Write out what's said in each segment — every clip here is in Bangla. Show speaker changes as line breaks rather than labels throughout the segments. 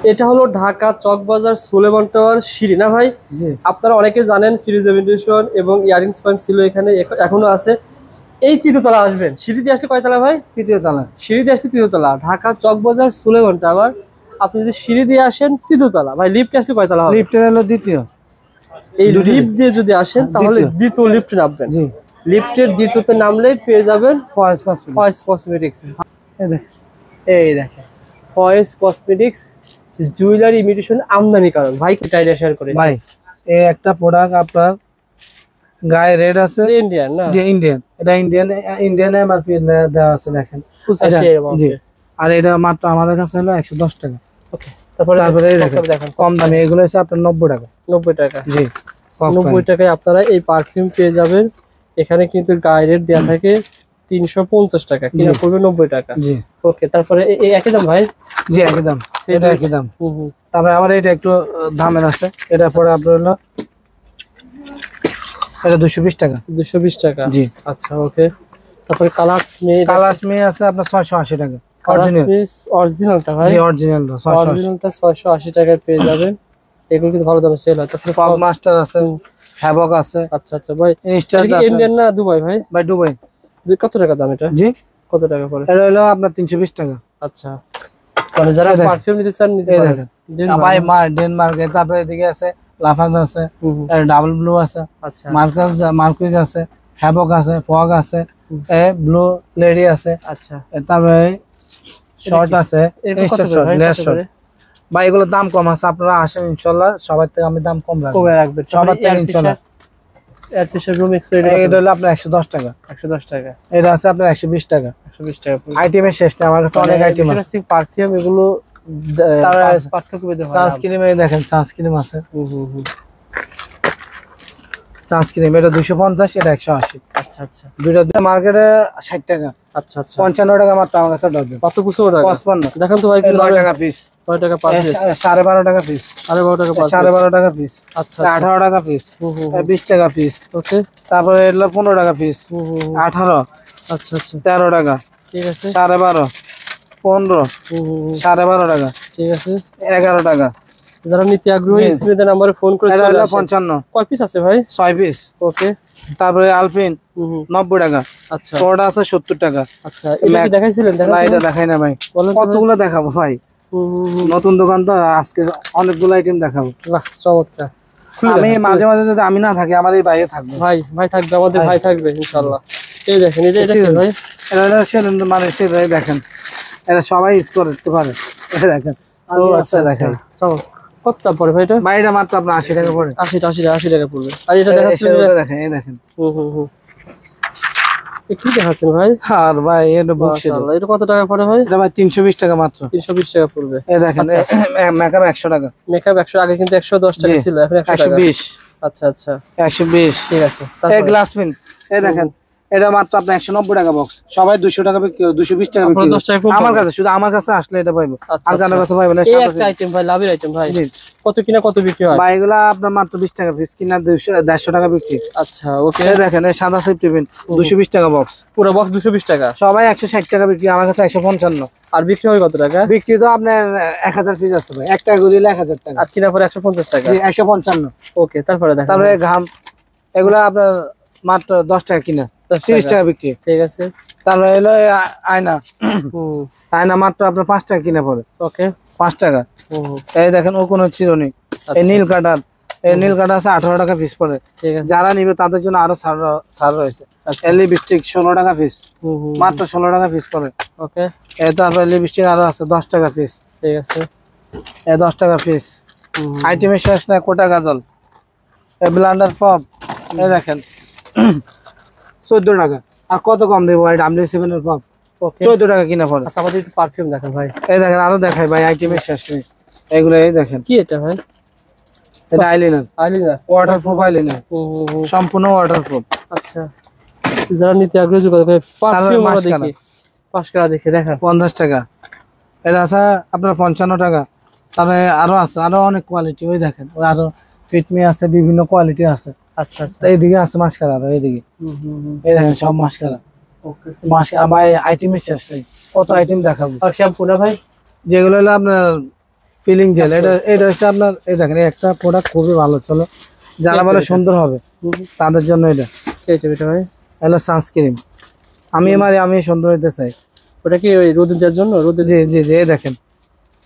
এটা হলো ঢাকা চকবাজার সুলেমান টাওয়ার সিঁড়ি না ভাই?
জি।
আপনারা অনেকে জানেন ফ্রিজ ইমিটেশন এবং ইয়ারিংস পয়েন্ট ছিল এখানে, এখনো আছে। এই তৃতীয়তলা আসবেন, সিঁড়ি দিয়ে আসলে কয়তলা ভাই?
তৃতীয় তলা।
সিঁড়ি দিয়ে আসলে তৃতীয়তলা, ঢাকা চকবাজার সুলেমান টাওয়ার। আপনি যদি সিঁড়ি দিয়ে আসেন তৃতীয়তলা, ভাই লিফটে আসলে কয়তলা হবে?
লিফটের হলো দ্বিতীয়।
এই লিফট দিয়ে যদি আসেন তাহলে দ্বিতীয় লিফটে নামবেন।
জি।
লিফটের দ্বিতীয়তে নামলেই পেয়ে যাবেন
ফয়েজ
কসমেটিক্স।
এই দেখেন,
এই দেখেন ফয়েজ কসমেটিক্স জুয়েলারি ইমিটেশন আমদানিকারক। ভাই কি টাইটা শেয়ার করে
ভাই এই একটা প্রোডাক্ট আপনার গায়ে রেড আছে,
ইন্ডিয়ান না?
যে ইন্ডিয়ান, এটা ইন্ডিয়ান এমআরপি দেওয়া আছে দেখেন।
85 এরকম।
জি। আর এটা মাত্র আমাদের কাছে হলো 110 টাকা।
ওকে, তারপরে
এই দেখেন কম দামে, এগুলো হচ্ছে আপনার 90 টাকা।
90 টাকা।
জি।
90 টাকায় আপনারা এই পারফিউম পেয়ে যাবেন। এখানে কিন্তু গায়ে রেট দেওয়া থাকে 350 টাকা, কিনা পড়বে 90 টাকা।
জি।
ওকে, তারপরে এই একই দাম ভাই?
জি একই দাম, এটা একই দাম। তারপরে আমার এটা একটু দামের আছে, এটা পরে আপনার হলো এটা 220 টাকা।
220 টাকা।
জি।
আচ্ছা ওকে। তারপরে কালার্স মে
আছে আপনার 680 টাকা।
অরিজিনালটা ভাই?
জি অরিজিনালটা
680 টাকায় পেয়ে যাবেন। এগুলো কিন্তু ভালো দামে সেল হয়। তারপরে
ফগ মাস্টার আছে, হ্যাভক আছে।
আচ্ছা আচ্ছা ভাই, ইন্ডিয়ান না দুবাই ভাই?
ভাই দুবাই।
কত টাকা দাম এটা?
জি।
কত টাকা পড়ে?
এটা হলো আপনার 320 টাকা।
আচ্ছা, মানে যারা পারফিউম নিতে চান নিতে পারেন।
ভাই ডেনমার্কে, তারপরে এদিকে আছে লাফাজ আছে, ডাবল ব্লু আছে,
আচ্ছা
মার্কুইজ আছে, হ্যাভক আছে, ফগ আছে, ব্লু লেডি আছে।
আচ্ছা,
তারপরে শর্ট আছে, লেস শর্ট। ভাই এগুলো দাম কম আছে, আপনারা আসেন ইনশাআল্লাহ সবার থেকে আমি দাম কম
রাখবো
সবার থেকে ইনশাআল্লাহ। এটা হলো আপনার 110 টাকা।
110 টাকা।
এটা আছে আপনার 120 টাকা।
120 টাকা।
আইটেমের শেষ না, আমার কাছে অনেক আইটেম আছে।
পারফিউম এগুলো পার্থক্য বেঁধে হয়।
সানস্ক্রিন দেখেন, সানস্ক্রিন আছে। সানস্ক্রিন এটা 250, এটা 180।
আচ্ছা আচ্ছা।
দুইটা মার্কেটে 60 টাকা।
আচ্ছা আচ্ছা।
55 টাকা মাত্র আমার কাছে ডজন।
কত 55 দেখেন তো ভাই,
9 টাকা পিস।
9 টাকা পার পিস।
12.5 টাকা পিস।
12.5 টাকা পার পিস।
12.5 টাকা পিস।
আচ্ছা,
18 টাকা পিস। 20 টাকা পিস।
ওকে।
তারপরে এগুলো 15 টাকা পিস। 18।
আচ্ছা আচ্ছা।
13 টাকা।
ঠিক আছে।
12.5, 15, 12.5 টাকা।
ঠিক আছে।
11 টাকা।
যারা নিতে আগ্রহী স্ক্রিনে নাম্বারে ফোন করে চলে আসেন।
55।
কয় পিস আছে ভাই?
6 পিস।
ওকে।
তারপরে আলফিন 90 টাকা।
আচ্ছা।
কোডা আছে 70 টাকা।
আচ্ছা, এটা কি দেখাইছিলেন?
না এটা দেখাই না ভাই, কতগুলো দেখাবো ভাই, নতুন দোকান তো আজকে অনেকগুলো আইটেম দেখাবো।
বাহ চমৎকার।
আমি মাঝে মাঝে যদি আমি না থাকি, আমার এই ভাইও থাকবে।
ভাই থাকবে, আমাদের ভাই থাকবে ইনশাআল্লাহ। এই দেখেন, এটা কি ভাই?
এটা সেলেন, মানে সে ভাই দেখেন, এটা সবাই ইউজ করতে পারে। এটা দেখেন।
ও আচ্ছা দেখেন, কত দাম পড়ে ভাই এটা?
ভাই এটা মাত্র আপনার 80 টাকা পড়ে।
80 টাকা পড়বে। আর এটা দেখাচ্ছেন,
দেখেন, এই দেখেন।
কি দেখাচ্ছেন ভাই?
আর ভাই এটা
মাশাআল্লাহ, এটা কত টাকা পড়ে ভাই?
এটা ভাই 320 টাকা মাত্র।
320 টাকা পড়বে।
এই দেখেন, মেকআপ 100 টাকা।
মেকআপ 100, আগে কিন্তু 110 টাকা ছিল, এখন 100 টাকা।
120।
আচ্ছা আচ্ছা,
120।
ঠিক আছে।
এই গ্লাস পিন, এই দেখেন, এটা মাত্র আপনার 190 টাকা বক্স। সবাই 200 টাকা বিক্রি, 220 টাকা বিক্রি। আমার কাছে, শুধু আমার কাছে আসলে এটা পাইবো, আর কারো কাছে পাইবো না।
এই একটা আইটেম ভাই, লাভের আইটেম ভাই। কত কিনা কত বিক্রি হয়
ভাই? এগুলা আপনার মাত্র 20 টাকা পিস, কিনা 150 টাকা বিক্রি।
আচ্ছা ওকে।
এই দেখেন, এই সাদা সেফটি পিন 220 টাকা বক্স।
পুরো বক্স 220 টাকা।
সবাই 160 টাকা বিক্রি, আমার কাছে 155।
আর বিক্রি হয় কত টাকা?
বিক্রি তো আপনার 1000 পিস আছে ভাই, এক টাকা করে দিলে 1000 টাকা।
আর কিনা পরে 150 টাকা।
155।
ওকে, তারপরে দেখেন,
তারপরে ঘাম, এগুলা আপনার মাত্র 10 টাকা কিনা, 30 টাকা বিক্রি।
ঠিক আছে।
তারপরে এলো আয়না, আয়না মাত্র আপনার 5 টাকা কিনা পড়ে।
ওকে,
5 টাকা। এই দেখেন, ও কোনো চিরুনি। এই নীল কাটার, এই নীল কাটার আছে 18 টাকা পিস পড়ে।
ঠিক আছে।
যারা নিবে তাদের জন্য আরো ছাড় রয়েছে। লিপস্টিক 16 টাকা পিস, মাত্র 16 টাকা পিস পড়ে।
ওকে।
তারপরে লিপস্টিক আরো আছে 10 টাকা পিস।
ঠিক আছে।
10 টাকা পিস। আইটেমের শেষ না, কোটা গাজল, ব্লান্ডার পপ, এই দেখেন 14 টাকা। আর কত কম দেবো ভাই? W7 এর পপ 14 টাকা কিনা পড়ে।
আচ্ছা, আমাদের একটু পারফিউম দেখেন ভাই।
এই দেখেন, আরো দেখাই ভাই, আইটেমের শেষ নেই। এগুলো এই দেখেন,
কি এটা ভাই?
এটা আইলাইনার, ওয়াটারপ্রুফ আইলাইনার, সম্পূর্ণ ওয়াটারপ্রুফ।
আচ্ছা, যারা নিতে আগ্রহী যোগাযোগ করে। পারফিউম দেখি, 5 টাকা দেখে দেখেন,
50 টাকা। এটা আছে আপনার 55 টাকা। তারপরে আরো আছে, আরো অনেক কোয়ালিটি। ওই দেখেন, ওই আরো ফিটমি আছে, বিভিন্ন কোয়ালিটি আছে।
আচ্ছা আচ্ছা।
এইদিকে আছে মাস্কারা, আরো এইদিকে এই দেখেন সব মাস্কারা। মাস্কারা ভাই আইটেমের শেষ নেই, কত আইটেম দেখাবো।
আর শ্যাম্পু না ভাই?
যেগুলো হলো আপনার ফিলিং জেল, এটা হচ্ছে আপনার এই দেখেন এই একটা প্রোডাক্ট খুবই ভালো চলো, যারা বলে সুন্দর হবে তাদের জন্য এটা
ভাই
হলো সানস্ক্রিন। আমি সুন্দর হইতে চাই।
ওটা কি ওই রোদে দেওয়ার জন্য? রোদে,
জি জি জি, এই দেখেন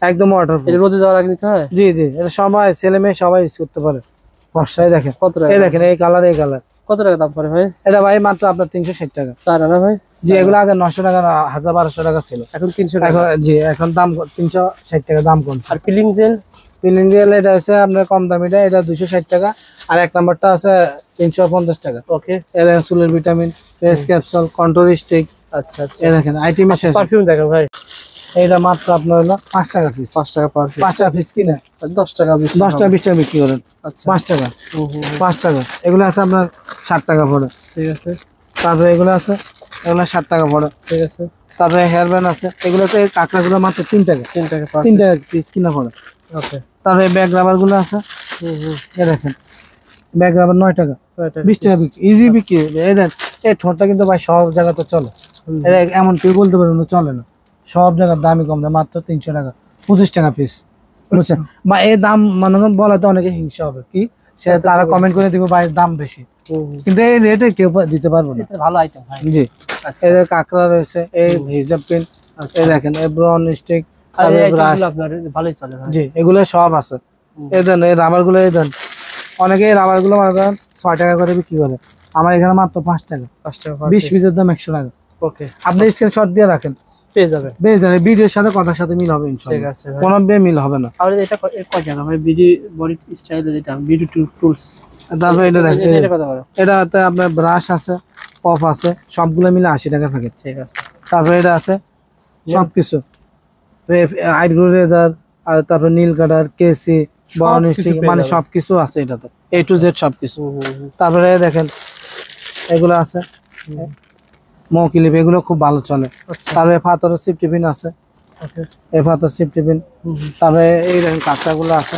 একদম ওয়াটারপ্রুফ।
এটা রোদে যাওয়ার আগে নিতে হয়?
জি জি, এটা সবাই ছেলে মেয়ে সবাই ইউজ করতে পারে। বর্ষায় দেখেন
কত টাকা?
এই দেখেন এই কালার, এই কালার।
কত টাকা দাম পড়ে ভাই?
এটা ভাই মাত্র আপনার 360 টাকা।
চায়না না ভাই?
জি, এগুলো আগে 900 টাকা 1200 টাকা ছিল,
এখন 300 টাকা।
এখন জি এখন দাম 360 টাকা দাম কম।
Are feeling jail?
Feeling jail এটা হচ্ছে আপনার কম দামিটা, এটা 260 টাকা। আর এক নাম্বারটা আছে 350 টাকা।
ওকে।
এটা চুলের vitamin, face capsule, control stick.
আচ্ছা আচ্ছা,
এই দেখেন আইটেম এসে
পারফিউম দেখেন ভাই,
এইটা মাত্র আপনার হলো 5 টাকা পিস।
5 টাকা পার পিস।
5 টাকা পিস কিনে
10 টাকা
10 টাকা 20 টাকা বিক্রি করেন।
আচ্ছা
5 টাকা 5 টাকা। এগুলো আছে আপনার 60 টাকা পড়ে।
ঠিক আছে।
তারপরে এগুলো আছে, এগুলো 60 টাকা পড়ে।
ঠিক আছে।
তারপরে হেয়ার ব্যান্ড আছে, এগুলো তো এই কাঁকড়াগুলো মাত্র 3 টাকা।
3 টাকা পার
3 টাকা পিস কিনা পড়ে।
ওকে।
তারপরে ব্যাগ রাবার গুলো আছে, এই দেখেন ব্যাগ রাবার 9 টাকা 20 টাকা বিক্রি, ইজি বিক্রি। এই দেখ এই ঠোঁটটা কিন্তু ভাই সব জায়গাতে চলে, এটা এমন কেউ বলতে পারবে না চলে না। সব জায়গার দামই কম দেয়, মাত্র 300 টাকা 25 টাকা পিস, বুঝছেন? বা এই দাম মানে বলাতে অনেকে হিংসা হবে কি, সে তারা কমেন্ট করে দিবে ভাই দাম বেশি, কিন্তু এই রেটে কেউ দিতে পারবে না।
ভালো আইটেম ভাই।
জি, এদের কাঁকড়া রয়েছে, এই হিজাব পিন, এই দেখেন এই ব্রন স্টিক,
আর এই আইটেমগুলো আপনার ভালোই চলে ভাই।
জি এগুলো সব আছে। এই দেন এই রাবার গুলো, এই দেন অনেকে এই রাবার গুলো মনে করেন 6 টাকা করে বিক্রি করে, আমার এখানে মাত্র 5 টাকা।
5 টাকা
20 পিসের দাম 100 টাকা।
ওকে,
আপনি স্ক্রিনশট দিয়ে রাখেন,
পেয়ে যাবে।
বেশ জানেন ভিডিওর সাথে কথার সাথে মিল হবে
ঠিক
ইনশাআল্লাহ,
আছে ভাই।
কোনো মিল হবে না।
আর এটা কয় টাকা ভাই? বিডি বডি স্টাইলে যেটা বিডি টুলস।
তারপরে এটা দেখেন,
এটা কত করে?
এটাতে আপনার ব্রাশ আছে, পপ আছে, সবগুলো মিলে 80 টাকা প্যাকেট।
ঠিক আছে।
তারপরে এটা আছে সবকিছু, আইব্রো রেজার, আর তারপর নীল কাটার, কেসি, বাউন স্টিক, মানে সবকিছু আছে এটাতে, A to Z সবকিছু। তারপরে দেখেন এগুলো আছে মৌকিলিপ, এগুলো খুব ভালো চলে। তারপরে পাথরের সিপ টিফিন আছে, এই পাথর সিপ টিফিন। তারপরে এই দেখেন কাঁকড়াগুলো আছে,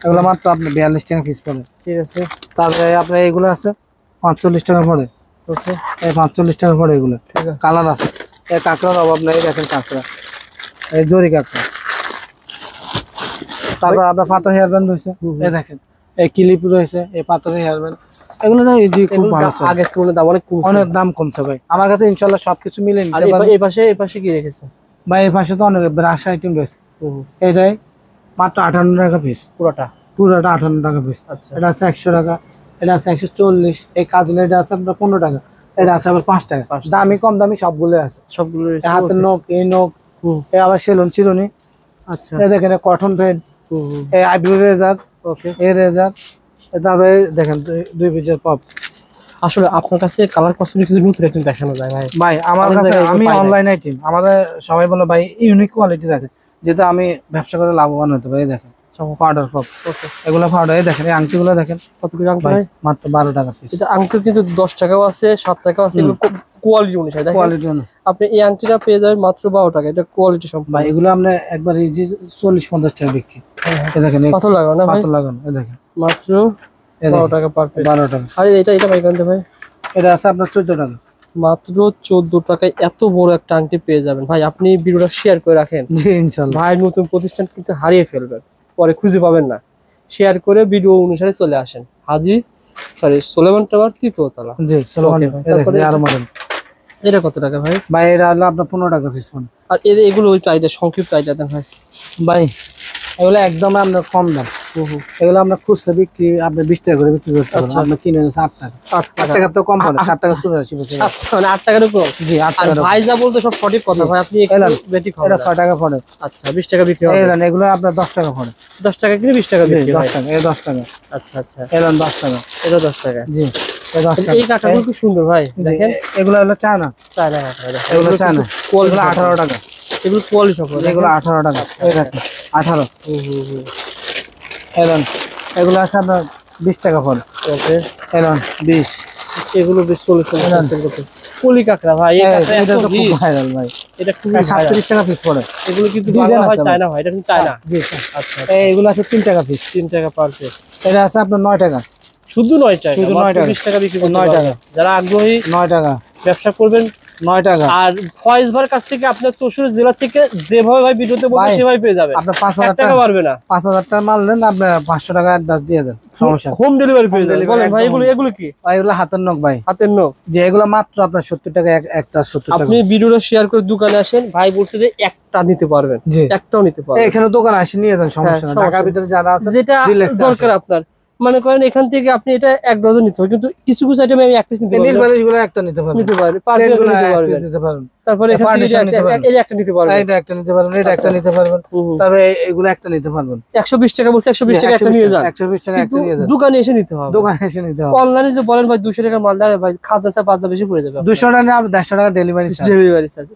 এগুলো মাত্র আপনি 42 টাকা পিস পড়ে।
ঠিক আছে।
তারপরে আপনার এইগুলো আছে 45 টাকা পড়ে।
ওকে,
এই 45 টাকা পড়ে এগুলো।
ঠিক আছে।
কালার আছে, এই কাঁকড়ার অভাব নেই, দেখেন কাঁকড়া, এই জরি কাঁকড়া। তারপর আপনার পাথর হেয়ার ব্যান্ড রয়েছে, এই দেখেন এই ক্লিপ রয়েছে, এই পাথরের হেয়ার ব্যান্ড, এগুলো না ইজি খুব ভালো চলে।
আগের তুলনায় দাম অনেক কমছে।
অনেক দাম কমছে ভাই আমার কাছে, ইনশাআল্লাহ সবকিছু মিলে
আর
নিতে পারবেন।
এই পাশে কি রেখেছে
ভাই এই পাশে তো অনেক ব্রাশ আইটেম রয়েছে, এটাই মাত্র 58 টাকা পিস,
পুরোটা?
পুরোটা 58 টাকা পিস।
আচ্ছা,
এটা আছে 100 টাকা, এটা আছে 140, এই কাজল এটা আছে আপনার 15 টাকা, এটা আছে আবার 5 টাকা। দামি কম দামি সবগুলো আছে,
সবগুলো
হাতের নখ, এই নখ, এই আবার সেলুন চিরুনি।
আচ্ছা,
এই দেখেন কটন ফেড, এই আইব্রো রেজার,
ওকে,
এই রেজার। তারপরে দেখেন 2 পিসের পপ।
আসলে আপনার কাছে কালার কসমেটিক্স নতুন একটা দেখানো যায় ভাই?
ভাই আমার কাছে আমি অনলাইন আইটেম, আমাদের সবাই বলে ভাই ইউনিক কোয়ালিটি রাখে, যেটা আমি ব্যবসা করে লাভবান হতে পারি। দেখেন পাউডার পপ, এগুলো পাউডার। এই দেখেন এই আংটিগুলো দেখেন
কত করে আংটি ভাই?
মাত্র 12 টাকা পিস।
এটা আংটি কিন্তু 10 টাকাও আছে, 7 টাকাও আছে, এগুলো কোয়ালিটি অনুসারে দেখেন।
কোয়ালিটি
আপনি এই আংটিটা পেয়ে যাবেন মাত্র 12 টাকা, এটা কোয়ালিটি সম্পূর্ণ।
ভাই এগুলো আমরা একবার ইজি 40-50 টাকা বিক্রি। এই দেখেন
পাথর লাগানো না ভাই?
পাথর লাগানো, এই দেখেন
মাত্র 12 টাকা পার পিস।
12 টাকা।
আর এটা ভাই কানতে ভাই,
এটা আছে আপনার 14 টাকা।
মাত্র 14 টাকায় এত বড় একটা আংটি পেয়ে যাবেন ভাই। আপনি ভিডিওটা শেয়ার করে রাখেন,
জি ইনশাআল্লাহ
ভাই নতুন প্রতিষ্ঠান কিন্তু হারিয়ে ফেলবেন, পরে খুঁজে পাবেন না। শেয়ার করে ভিডিও অনুসারে চলে আসেন সোলেমান টাওয়ার 3য় তলা।
জি সোলেমান। এই দেখেন আর মডেল।
এটা কত টাকা ভাই?
ভাই এটা হলো আপনার 15 টাকা পিস।
আর এগুলো ওই টাইটা সংক্ষিপ্ত আইটা দেন ভাই।
ভাই এগুলো একদম আপনার কম দাম, এগুলো আমরা খুচরা বিক্রি আপনি 20 টাকা করে বিক্রি করতে পারবেন, আপনি কিনে 8 টাকা। 8 টাকা তো কম পড়ে, 7 টাকা 84 পয়সা।
আচ্ছা, মানে 8 টাকার উপর?
জি 8
আর
টাকা।
ভাই যা বলতে সব সঠিক কথা ভাই, আপনি একটু বেটি খান।
এটা 6 টাকা পড়ে।
আচ্ছা, 20 টাকা বিক্রি হবে।
এই দেন এগুলো আপনার 10 টাকা পড়ে।
10 টাকা কিনে 20 টাকা বিক্রি হয়।
10 টাকা, এই 10 টাকা।
আচ্ছা আচ্ছা,
এই দেন 10 টাকা।
এটা 10 টাকা।
জি এই 10 টাকা।
এই কাঁটাগুলো খুব সুন্দর ভাই, দেখেন।
এগুলো হলো চায়না,
চায়না কাঁটা।
এগুলো চায়না,
কোয়ালিটি
18 টাকা।
এগুলো কোয়ালিটি সম্পূর্ণ,
এগুলো 18 টাকা। এই দেখেন 18। এই দেন এগুলো আছে আপনার 20 টাকা পড়ে।
ওকে,
এই দেন 20।
এগুলো বেশ 40 কলি কাঁকড়া ভাই,
এটা তো খুব ভাইরাল ভাই,
এটা খুব
37 টাকা পিস পড়ে।
এগুলো কিন্তু বাংলা হয় চায়না হয়, এটা কিন্তু চায়না।
জি
আচ্ছা,
এগুলো আছে 3 টাকা পিস।
3 টাকা পার পিস।
এটা আছে আপনার 9 টাকা।
শুধু 9 টাকা,
শুধু 9 টাকা।
20 টাকা বিক্রি করতে
9 টাকা।
যারা আগ্রহী
9 টাকা
ব্যবসা করবেন
9 টাকা।
আর ফয়েজ ভাইয়ের কাছ থেকে আপনার 64 জেলা থেকে যেভাবে ভাই ভিডিওতে বলবেন
ভাই,
সেভাবে পেয়ে যাবেন।
আপনার
1
5000
টাকা পারবে না।
5000 টাকা মাল নেন, আপনি 500 টাকা অ্যাডভান্স দিয়ে দেন, সমস্যা নেই।
হোম ডেলিভারি পেয়ে যাবেন।
delivery
বলেন ভাই
একদম
এগুলো কি?
ভাই এগুলো হাতের নখ ভাই,
হাতের নখ।
যে এগুলো মাত্র আপনার 70 টাকা একটা 70 টাকা।
আপনি ভিডিওটা শেয়ার করে দোকানে আসেন, ভাই বলছে যে একটা নিতে পারবেন,
জি,
একটাও নিতে পারবেন।
এখানে দোকান আসি নিয়ে যান, সমস্যা
হ্যাঁ,
নেই।
সমস্যা
ঢাকার
নেই।
ভিতরে যারা আছে
যেটা
relax এ
দরকার
আসেন।
আপনার, মনে করেন এখান থেকে আপনি এটা 1 ডজন নিতে হবে, কিন্তু কিছু কিছু আইটেম আমি 1 পিস নিতে
এই নীল
পারবো,
বালিশ গুলো একটা নিতে পারবেন,
নিতে পারবেন, পার
Set
পিস
গুলো
নিতে
এক
পারবেন।
piece নিতে পারবেন,
তারপরে এখান থেকে
partition নিতে পারবেন।
এই একটা নিতে পারবেন,
এটা একটা নিতে পারবেন, এটা একটা
আচ্ছা।
নিতে পারবেন,
হুম।
তারপরে এগুলো একটা নিতে পারবেন।
120 টাকা বলছে, 120 টাকা একটা নিয়ে যান,
120 টাকা
কিন্তু
একটা নিয়ে যান,
দোকানে এসে নিতে হবে।
দোকানে এসে নিতে হবে।
অনলাইনে যদি বলেন ভাই 200 টাকার মাল দেয়, ভাই খাতা চা 5 বেশি পড়ে যাবে,
200 টাকা নিয়ে 150 টাকা ডেলিভারি চার্জ।
Delivery charge.